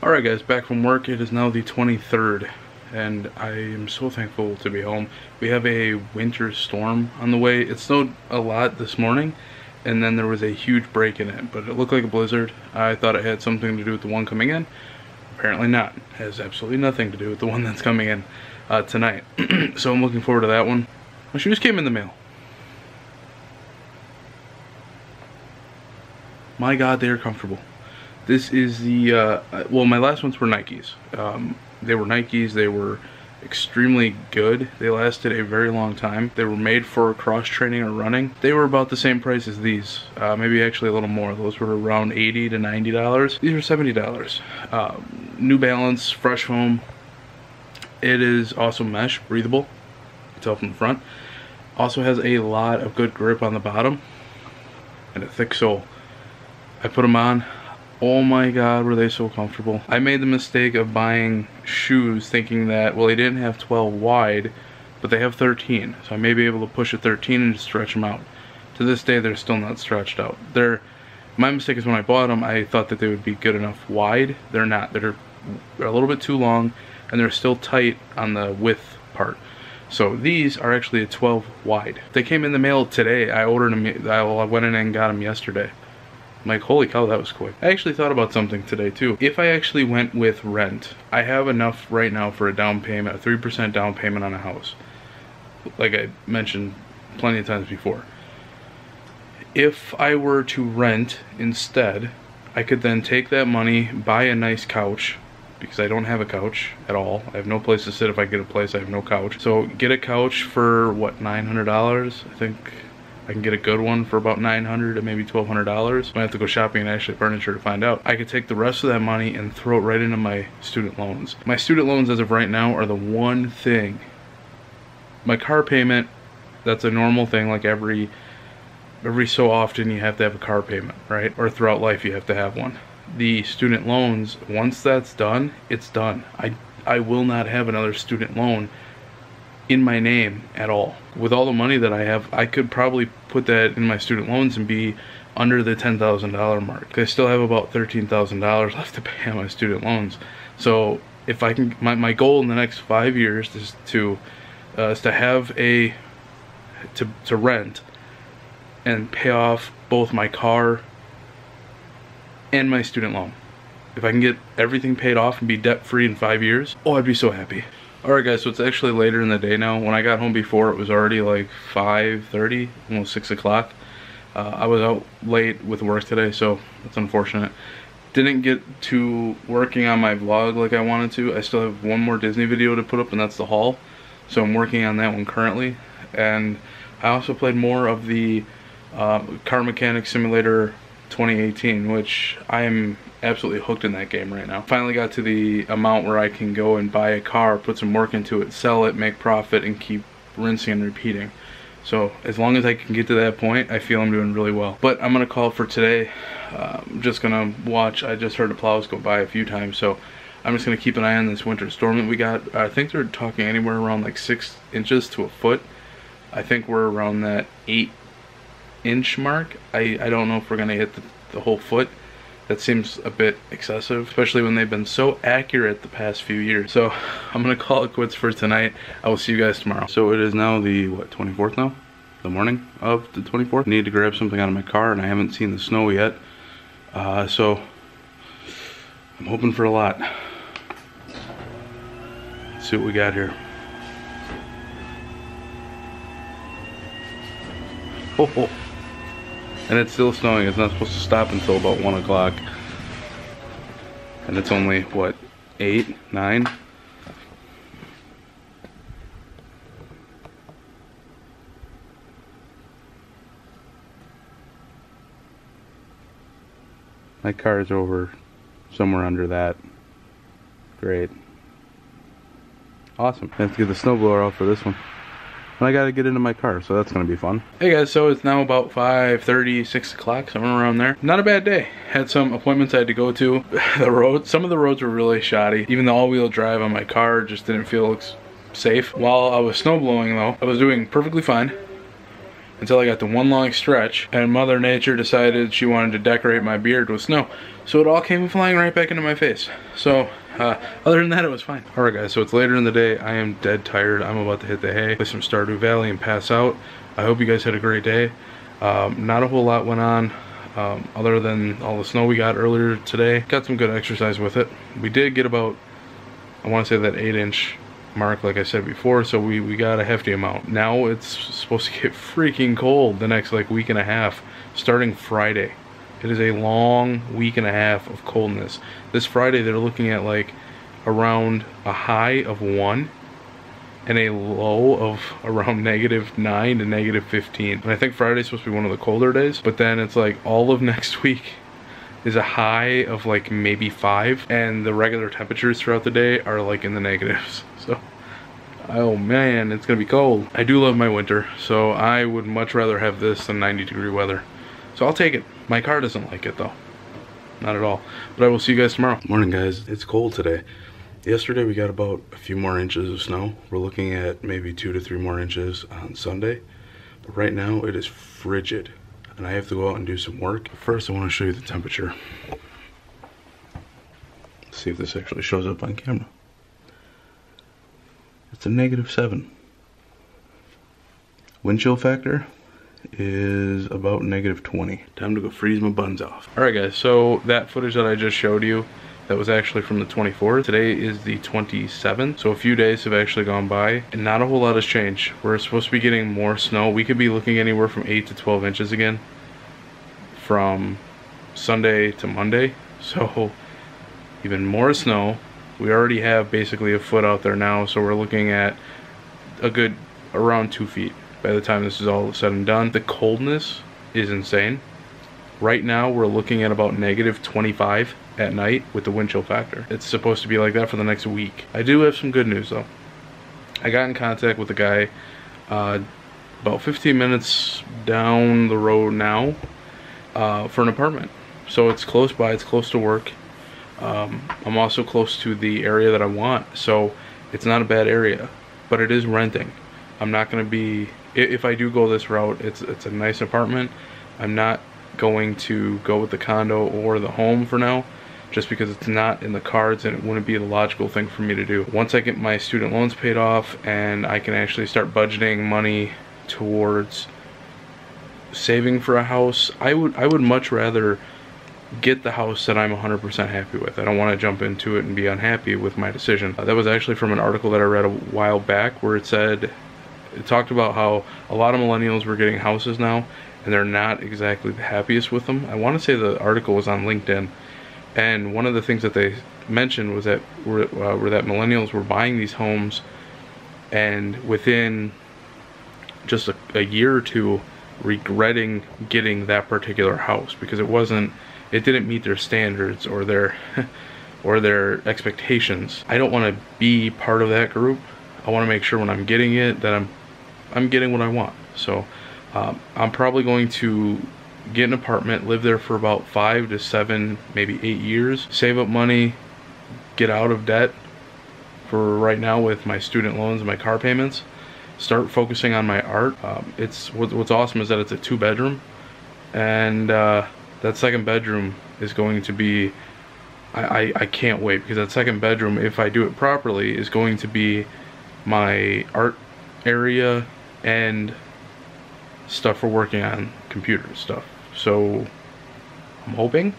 Alright guys, back from work. It is now the 23rd and I am so thankful to be home. We have a winter storm on the way. It snowed a lot this morning and then there was a huge break in it, but it looked like a blizzard. I thought it had something to do with the one coming in. Apparently not. It has absolutely nothing to do with the one that's coming in tonight. So I'm looking forward to that one. My shoes came in the mail. My God, they are comfortable. This is the, well, my last ones were Nikes. They were Nikes, they were extremely good. They lasted a very long time. They were made for cross training or running. They were about the same price as these, maybe actually a little more. Those were around $80 to $90. These are $70. New Balance, Fresh Foam. It is also mesh, breathable. You can tell from the front. Also has a lot of good grip on the bottom and a thick sole. I put them on. Oh my God, were they so comfortable. I made the mistake of buying shoes thinking that, well, they didn't have 12 wide, but they have 13. So I may be able to push a 13 and stretch them out. To this day, they're still not stretched out. My mistake is when I bought them, I thought that they would be good enough wide. They're not. They're a little bit too long, and they're still tight on the width part. So these are actually a 12 wide. They came in the mail today. I ordered them, I went in and got them yesterday. I'm like, holy cow, that was quick. I actually thought about something today too. If I actually went with rent, I have enough right now for a down payment, a 3% down payment on a house. Like I mentioned plenty of times before. If I were to rent instead, I could then take that money, buy a nice couch, because I don't have a couch at all. I have no place to sit. If I get a place, I have no couch. So get a couch for, what, $900? I think I can get a good one for about $900 to maybe $1,200. I have to go shopping at Ashley Furniture to find out. I could take the rest of that money and throw it right into my student loans. My student loans as of right now are the one thing. My car payment, that's a normal thing, like every so often you have to have a car payment, right? Or throughout life you have to have one. The student loans, once that's done, it's done. I will not have another student loan in my name at all. With all the money that I have, I could probably put that in my student loans and be under the $10,000 mark. I still have about $13,000 left to pay on my student loans. So if I can, my goal in the next 5 years is to have to rent and pay off both my car and my student loan. If I can get everything paid off and be debt free in 5 years, oh, I'd be so happy. Alright guys, so it's actually later in the day now. When I got home before, it was already like 5:30, almost 6 o'clock. I was out late with work today, so that's unfortunate. Didn't get to working on my vlog like I wanted to. I still have one more Disney video to put up, and that's the haul. So I'm working on that one currently. And I also played more of the Car Mechanic Simulator 2018, which I am absolutely hooked in that game right now. Finally got to the amount where I can go and buy a car, put some work into it, sell it, make profit, and keep rinsing and repeating. So as long as I can get to that point, I feel I'm doing really well. But I'm gonna call it for today. I'm just gonna watch. I just heard the plows go by a few times, so I'm just gonna keep an eye on this winter storm that we got. I think they're talking anywhere around like 6 inches to a foot. I think we're around that 8-inch mark. I don't know if we're gonna hit the whole foot. That seems a bit excessive, especially when they've been so accurate the past few years. So I'm gonna call it quits for tonight. I will see you guys tomorrow. So it is now the, what, 24th now? The morning of the 24th. I need to grab something out of my car and I haven't seen the snow yet. So I'm hoping for a lot. Let's see what we got here. Oh. And it's still snowing. It's not supposed to stop until about 1 o'clock. And it's only, what, 8, 9? My car is over somewhere under that. Great. Awesome. I have to get the snowblower out for this one. And I gotta get into my car, so that's gonna be fun. Hey guys, so it's now about 5:30, 6 o'clock, somewhere around there. Not a bad day. Had some appointments I had to go to. Some of the roads were really shoddy. Even the all-wheel drive on my car just didn't feel safe. While I was snowblowing though, I was doing perfectly fine. until I got to one long stretch, and Mother Nature decided she wanted to decorate my beard with snow. So it all came flying right back into my face. So other than that, it was fine. Alright guys, so it's later in the day. I am dead tired. I'm about to hit the hay, play some Stardew Valley, and pass out. I hope you guys had a great day. Not a whole lot went on. Other than all the snow we got earlier today. Got some good exercise with it. We did get about, I want to say that 8-inch mark like I said before, so we got a hefty amount. Now it's supposed to get freaking cold the next like week and a half, starting Friday. It is a long week and a half of coldness. This Friday they're looking at like around a high of 1 and a low of around -9 to -15. And I think Friday's supposed to be one of the colder days, but then it's like all of next week is a high of like maybe 5, and the regular temperatures throughout the day are like in the negatives. So, oh man, it's gonna be cold. I do love my winter, so I would much rather have this than 90-degree weather. So I'll take it. My car doesn't like it though. Not at all. But I will see you guys tomorrow. Morning guys, it's cold today. Yesterday we got about a few more inches of snow. We're looking at maybe 2 to 3 more inches on Sunday. But right now it is frigid, and I have to go out and do some work. First I want to show you the temperature. Let's see if this actually shows up on camera. It's a -7. Wind chill factor is about -20. Time to go freeze my buns off. Alright guys, so that footage that I just showed you, that was actually from the 24th. Today is the 27th, so a few days have actually gone by, and not a whole lot has changed. We're supposed to be getting more snow. We could be looking anywhere from 8 to 12 inches again from Sunday to Monday, so even more snow. We already have basically a foot out there now, so we're looking at a good around 2 feet by the time this is all said and done. The coldness is insane. Right now we're looking at about -25 at night with the wind chill factor. It's supposed to be like that for the next week. I do have some good news though. I got in contact with a guy about 15 minutes down the road now for an apartment. So it's close by, it's close to work. I'm also close to the area that I want, so it's not a bad area, but it is renting. I'm not going to be, if I do go this route, it's a nice apartment. I'm not going to go with the condo or the home for now, just because it's not in the cards and it wouldn't be the logical thing for me to do. Once I get my student loans paid off and I can actually start budgeting money towards saving for a house, I would much rather get the house that I'm 100% happy with. I don't want to jump into it and be unhappy with my decision. That was actually from an article that I read a while back where it talked about how a lot of millennials were getting houses now and they're not exactly the happiest with them. I want to say the article was on LinkedIn, and one of the things that they mentioned was that that millennials were buying these homes and within just a year or two regretting getting that particular house because it didn't meet their standards or their or their expectations. I don't want to be part of that group. I want to make sure when I'm getting it that I'm getting what I want. So I'm probably going to get an apartment, live there for about 5 to 7, maybe 8 years, save up money, get out of debt for right now with my student loans and my car payments, start focusing on my art. What's awesome is that it's a 2-bedroom, and that second bedroom is going to be, I can't wait, because that second bedroom, if I do it properly, is going to be my art area and stuff for working on computer stuff. So I'm hoping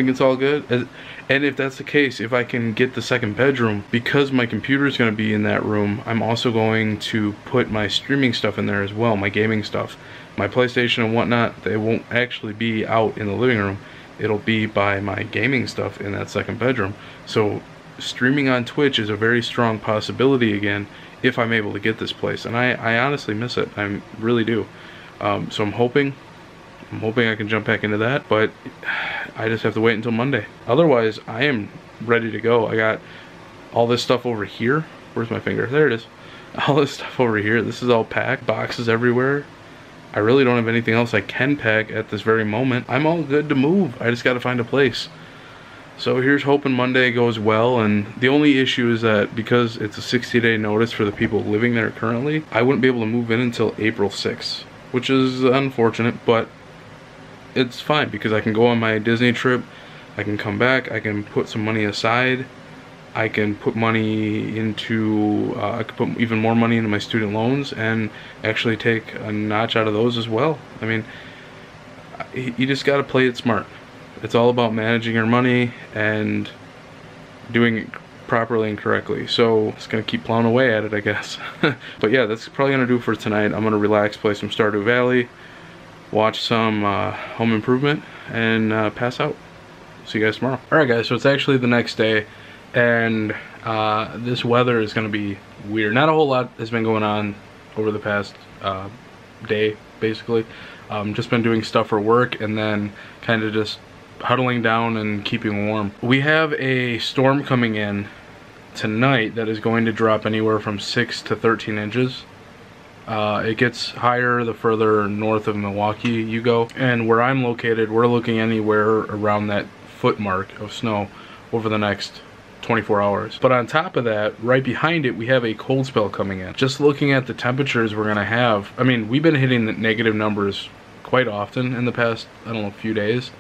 it's all good. And if that's the case, if I can get the second bedroom, because my computer is going to be in that room, I'm also going to put my streaming stuff in there as well, my gaming stuff. My PlayStation and whatnot, they won't actually be out in the living room. It'll be by my gaming stuff in that second bedroom. So streaming on Twitch is a very strong possibility again if I'm able to get this place. And I honestly miss it. I really do. So I'm hoping I can jump back into that, but I just have to wait until Monday. Otherwise, I am ready to go. I got all this stuff over here. Where's my finger? There it is. All this stuff over here. This is all packed. Boxes everywhere. I really don't have anything else I can pack at this very moment. I'm all good to move. I just got to find a place. So here's hoping Monday goes well, and the only issue is that because it's a 60-day notice for the people living there currently, I wouldn't be able to move in until April 6th, which is unfortunate, but it's fine because I can go on my Disney trip, I can come back, I can put some money aside, I can put money into, I could put even more money into my student loans and actually take a notch out of those as well. I mean, you just got to play it smart. It's all about managing your money and doing it properly and correctly. So it's gonna keep plowing away at it, I guess. But yeah, that's probably gonna do for tonight. I'm gonna relax, play some Stardew Valley, watch some Home Improvement, and pass out. See you guys tomorrow. Alright guys, so it's actually the next day, and this weather is gonna be weird. Not a whole lot has been going on over the past day, basically. Just been doing stuff for work, and then kind of just huddling down and keeping warm. We have a storm coming in tonight that is going to drop anywhere from 6 to 13 inches. It gets higher the further north of Milwaukee you go, and where I'm located, we're looking anywhere around that foot mark of snow over the next 24 hours. But on top of that, right behind it, we have a cold spell coming in. Just looking at the temperatures we're gonna have, I mean, we've been hitting the negative numbers quite often in the past, I don't know, few days.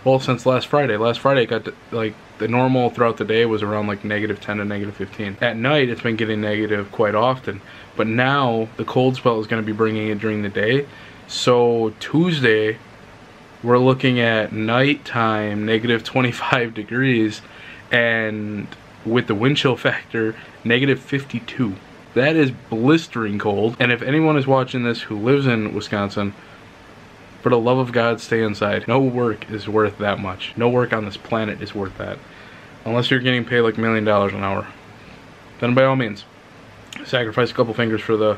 Well, since last Friday. Last Friday it got to, like, the normal throughout the day was around like -10 to -15. At night it's been getting negative quite often, but now the cold spell is going to be bringing it during the day. So Tuesday we're looking at nighttime -25 degrees, and with the wind chill factor -52. That is blistering cold. And if anyone is watching this who lives in Wisconsin, for the love of God, stay inside. No work is worth that much. No work on this planet is worth that. Unless you're getting paid like $1 million an hour. Then by all means, sacrifice a couple fingers for the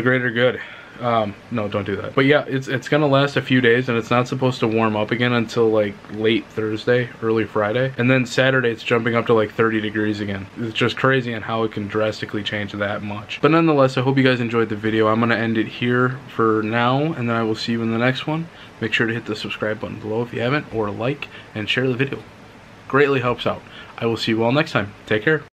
greater good. No, don't do that. But yeah, it's gonna last a few days, and it's not supposed to warm up again until like late Thursday, early Friday. And then Saturday it's jumping up to like 30 degrees again. It's just crazy on how it can drastically change that much. But nonetheless, I hope you guys enjoyed the video. I'm gonna end it here for now, and then I will see you in the next one. Make sure to hit the subscribe button below if you haven't, or like and share the video. Greatly helps out. I will see you all next time. Take care.